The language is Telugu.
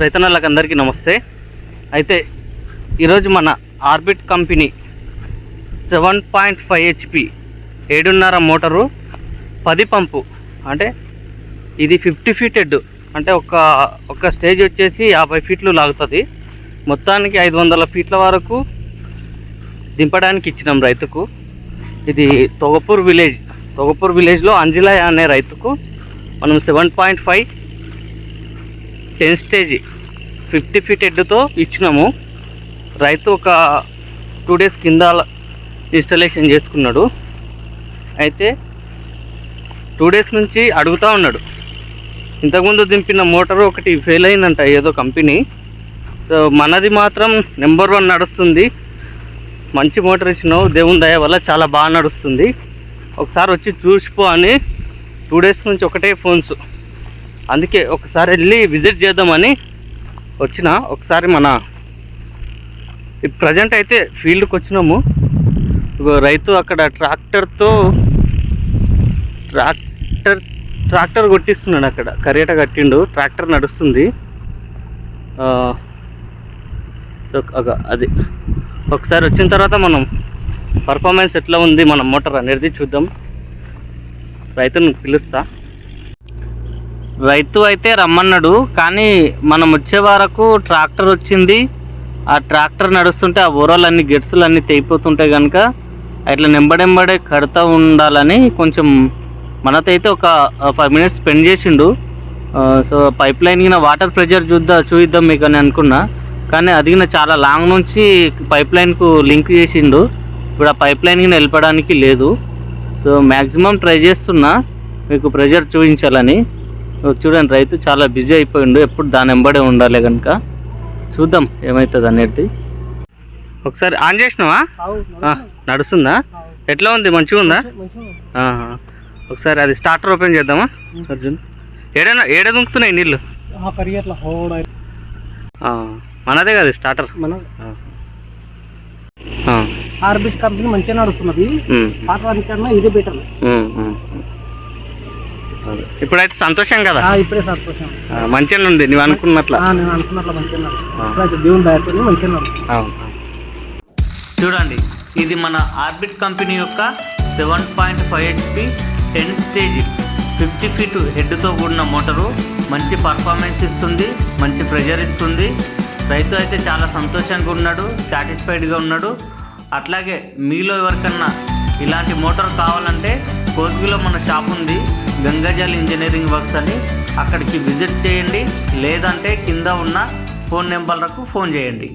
రైతన్నలకు అందరికీ నమస్తే. అయితే ఈరోజు మన ఆర్బిట్ కంపెనీ 7.5 HP 7.5 మోటారు 10 పంపు, అంటే ఇది 50 ఫీట్ హెడ్, అంటే ఒక స్టేజ్ వచ్చేసి 50 ఫీట్లు లాగుతుంది. మొత్తానికి 500 ఫీట్ల వరకు దింపడానికి ఇచ్చినాం రైతుకు. ఇది తొగపూర్ విలేజ్లో అంజిలయ్య అనే రైతుకు మనం 7.5 10 స్టేజ్ 50 ఫీట్ హెడ్తో ఇచ్చినాము. రైతు ఒక 2 డేస్ కింద ఇన్స్టాలేషన్ చేసుకున్నాడు. అయితే 2 డేస్ నుంచి అడుగుతూ ఉన్నాడు, ఇంతకుముందు దింపిన మోటారు ఒకటి ఫెయిల్ అయిందంట ఏదో కంపెనీ. సో మనది మాత్రం నెంబర్ 1 నడుస్తుంది. మంచి మోటార్ ఇచ్చినావు, దేవుని దయ వల్ల చాలా బాగా నడుస్తుంది, ఒకసారి వచ్చి చూసిపో అని 2 డేస్ నుంచి ఒకటే ఫోన్స్. అందుకే ఒకసారి వెళ్ళి విజిట్ చేద్దామని వచ్చిన. ఒకసారి మన ప్రజెంట్ అయితే ఫీల్డ్కి వచ్చినాము. రైతు అక్కడ ట్రాక్టర్ కొట్టిస్తున్నాడు. అక్కడ కరేట కట్టిండు, ట్రాక్టర్ నడుస్తుంది. సో అది ఒకసారి వచ్చిన తర్వాత మనం పర్ఫార్మెన్స్ ఎట్లా ఉంది మన మోటార్ అనేది చూద్దాం. రైతుని పిలుస్తా. రైతు అయితే రమ్మన్నాడు, కానీ మనం వచ్చే వరకు ట్రాక్టర్ వచ్చింది. ఆ ట్రాక్టర్ నడుస్తుంటే ఆ ఓరాలన్నీ గెట్సులు అన్నీ తెగిపోతుంటాయి కనుక అట్లా నెంబడెంబడే కడతా ఉండాలని కొంచెం మనతో అయితే ఒక 5 మినిట్స్ స్పెండ్ చేసిండు. సో పైప్ లైన్ కింద వాటర్ ప్రెషర్ చూద్దాం మీకు అని అనుకున్నా, కానీ అది చాలా లాంగ్ నుంచి పైప్ లైన్కు లింక్ చేసిండు. ఇప్పుడు ఆ పైప్ లైన్ కింద వెళ్ళడానికి లేదు. సో మ్యాక్సిమం ట్రై చేస్తున్నా మీకు ప్రెషర్ చూపించాలని. చూడండి, రైతు చాలా బిజీ అయిపోయిండు, ఎప్పుడు దాని వెంబడే ఉండాలి కనుక చూద్దాం ఏమవుతుంది అనేది. ఒకసారి ఆన్ చేసినావా? నడుస్తుందా? ఎట్లా ఉంది? మంచిగా ఉందా? ఒకసారి అది స్టార్టర్ ఓపెన్ చేద్దామా అర్జున్? ఏడ దుంకుతున్నాయి నీళ్ళు? మనదే కదా స్టార్టర్. ఆర్బిట్ కంపెనీ మంచిగా నడుస్తున్నది. ఇదే బెటర్. ఇప్పుడైతే సంతోషం కదా? ఇప్పుడే సంతోషం. మంచిగా ఉంది నువ్వు అనుకున్నట్లా. నేను అనుకున్నట్ల మంచిగా దేవుని దయతో మంచిగా. చూడండి, ఇది మన ఆర్బిట్ కంపెనీ యొక్క 7.5 HP 10 స్టేజ్ 50 ఫీట్ హెడ్తో కూడిన మోటారు. మంచి పర్ఫార్మెన్స్ ఇస్తుంది, మంచి ప్రెషర్ ఇస్తుంది. రైతు అయితే చాలా సంతోషంగా ఉన్నాడు, సాటిస్ఫైడ్గా ఉన్నాడు. అట్లాగే మీలో ఎవరికన్నా ఇలాంటి మోటార్ కావాలంటే కోస్గిలో మన షాప్ ఉంది, గంగాజల్ ఇంజనీరింగ్ వర్క్స్ అని. అక్కడికి విజిట్ చేయండి, లేదంటే కింద ఉన్న ఫోన్ నెంబర్లకు ఫోన్ చేయండి.